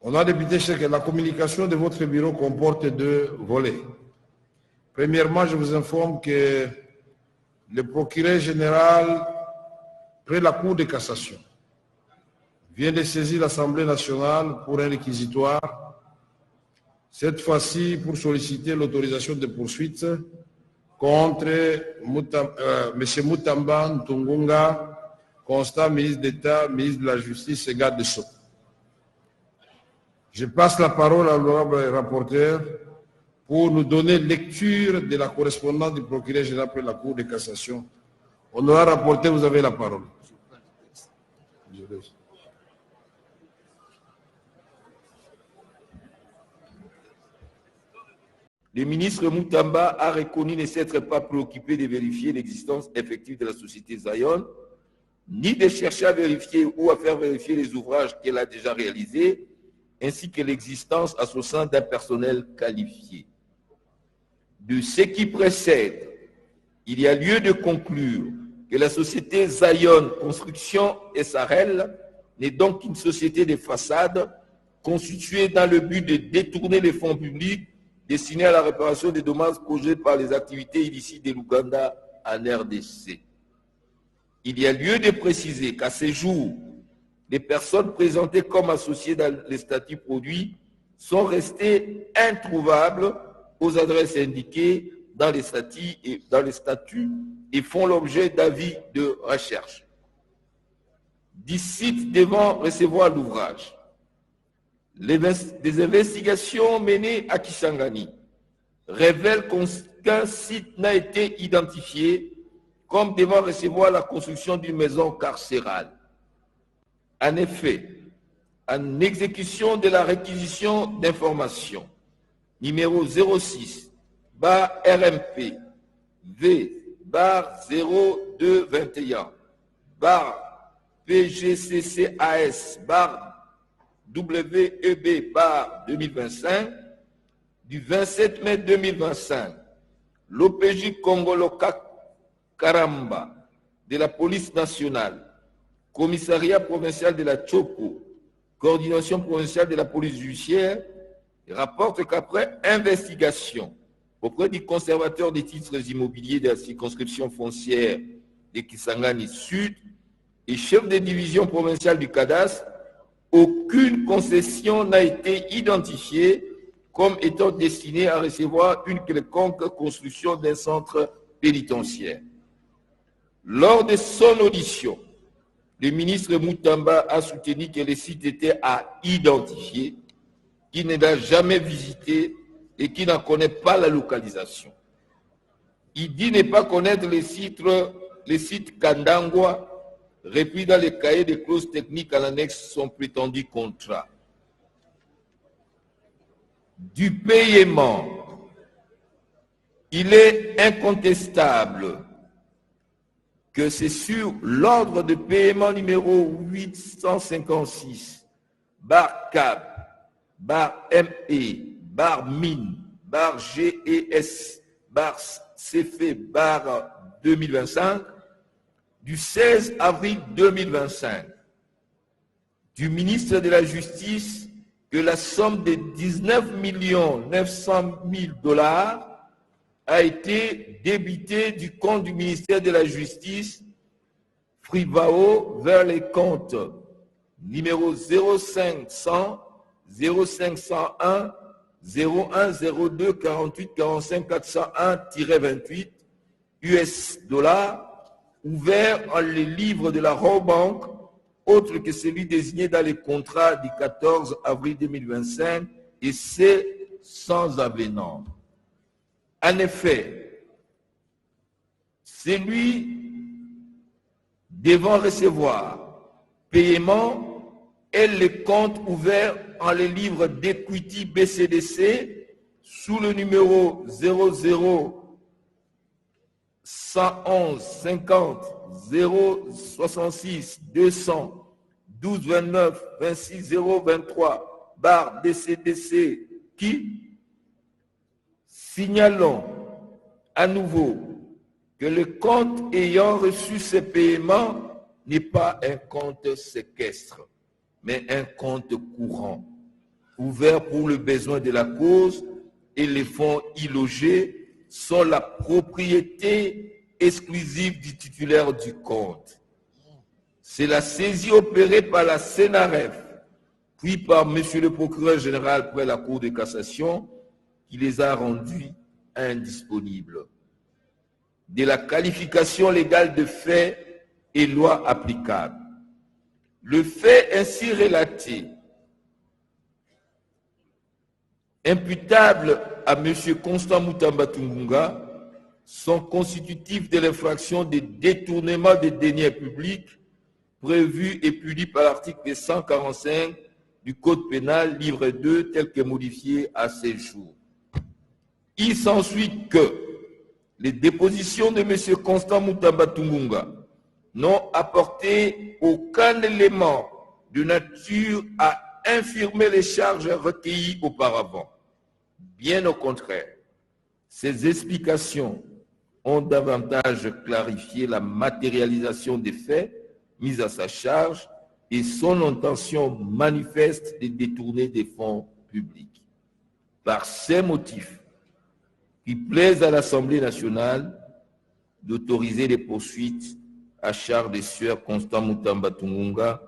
Honorable député chers, la communication de votre bureau comporte deux volets. Premièrement, je vous informe que le procureur général près la Cour de cassation vient de saisir l'Assemblée nationale pour un réquisitoire, cette fois-ci pour solliciter l'autorisation de poursuite contre M. Moutamba Ntungunga, constant ministre d'État, ministre de la Justice et garde des Sceaux. Je passe la parole à l'honorable rapporteur pour nous donner lecture de la correspondance du procureur général près la Cour de cassation. Honorable rapporteur, vous avez la parole. Le ministre Moutamba a reconnu ne s'être pas préoccupé de vérifier l'existence effective de la société Zion, ni de chercher à vérifier ou à faire vérifier les ouvrages qu'elle a déjà réalisés, ainsi que l'existence à son sein d'un personnel qualifié. De ce qui précède, il y a lieu de conclure que la société Zion Construction SARL n'est donc qu'une société de façade constituée dans le but de détourner les fonds publics destinés à la réparation des dommages causés par les activités illicites de l'Ouganda en RDC. Il y a lieu de préciser qu'à ce jour, les personnes présentées comme associées dans les statuts produits sont restées introuvables aux adresses indiquées dans les statuts et font l'objet d'avis de recherche. D'ici devant recevoir l'ouvrage, des investigations menées à Kisangani révèlent qu'un site n'a été identifié comme devant recevoir la construction d'une maison carcérale. En effet, en exécution de la réquisition d'informations numéro 06 RMP V/0221 PGCCAS WEB 2025 du 27 mai 2025, l'OPJ Congoloka Karamba de la police nationale, commissariat provincial de la Tchoko, coordination provinciale de la police judiciaire, rapporte qu'après investigation auprès du conservateur des titres immobiliers de la circonscription foncière de Kisangani Sud et chef de division provinciale du cadastre, aucune concession n'a été identifiée comme étant destinée à recevoir une quelconque construction d'un centre pénitentiaire. Lors de son audition, le ministre Moutamba a soutenu que le site était à identifier, qu'il ne l'a jamais visité et qui n'en connaît pas la localisation. Il dit ne pas connaître le site Kandangwa, repris dans les cahiers de clauses techniques à l'annexe de son prétendu contrat. Du paiement, il est incontestable que c'est sur l'ordre de paiement numéro 856, CAB, ME, MIN, GES, CFE, 2025, du 16 avril 2025, du ministre de la Justice que la somme de 19 900 000 $ a été débitée du compte du ministère de la Justice, Frivao, vers les comptes numéro 0500 0501 0102 48 45 401-28 US $, ouvert en les livres de la Robank, autre que celui désigné dans les contrats du 14 avril 2025, et c'est sans avenant. En effet, celui devant recevoir paiement est le compte ouvert en les livres d'Equity BCDC sous le numéro 00 111 50 066 200 12 29 26 023 DCDC qui, signalons à nouveau que le compte ayant reçu ces paiements n'est pas un compte séquestre, mais un compte courant. ouverts pour le besoin de la cause et les fonds y logés sont la propriété exclusive du titulaire du compte. C'est la saisie opérée par la CNRF, puis par M. le procureur général près la Cour de cassation, qui les a rendus indisponibles. De la qualification légale de fait et loi applicable. Le fait ainsi relaté, imputables à M. Constant Moutamba Tungunga, sont constitutifs de l'infraction de détournement des deniers publics prévu et puni par l'article 145 du Code pénal, livre 2, tel que modifié à ces jours. Il s'ensuit que les dépositions de M. Constant Moutamba Tungunga n'ont apporté aucun élément de nature à infirmer les charges recueillies auparavant. Bien au contraire, ces explications ont davantage clarifié la matérialisation des faits mis à sa charge et son intention manifeste de détourner des fonds publics. Par ces motifs, il plaise à l'Assemblée nationale d'autoriser les poursuites à charge des sieurs Constant Moutamba Tungunga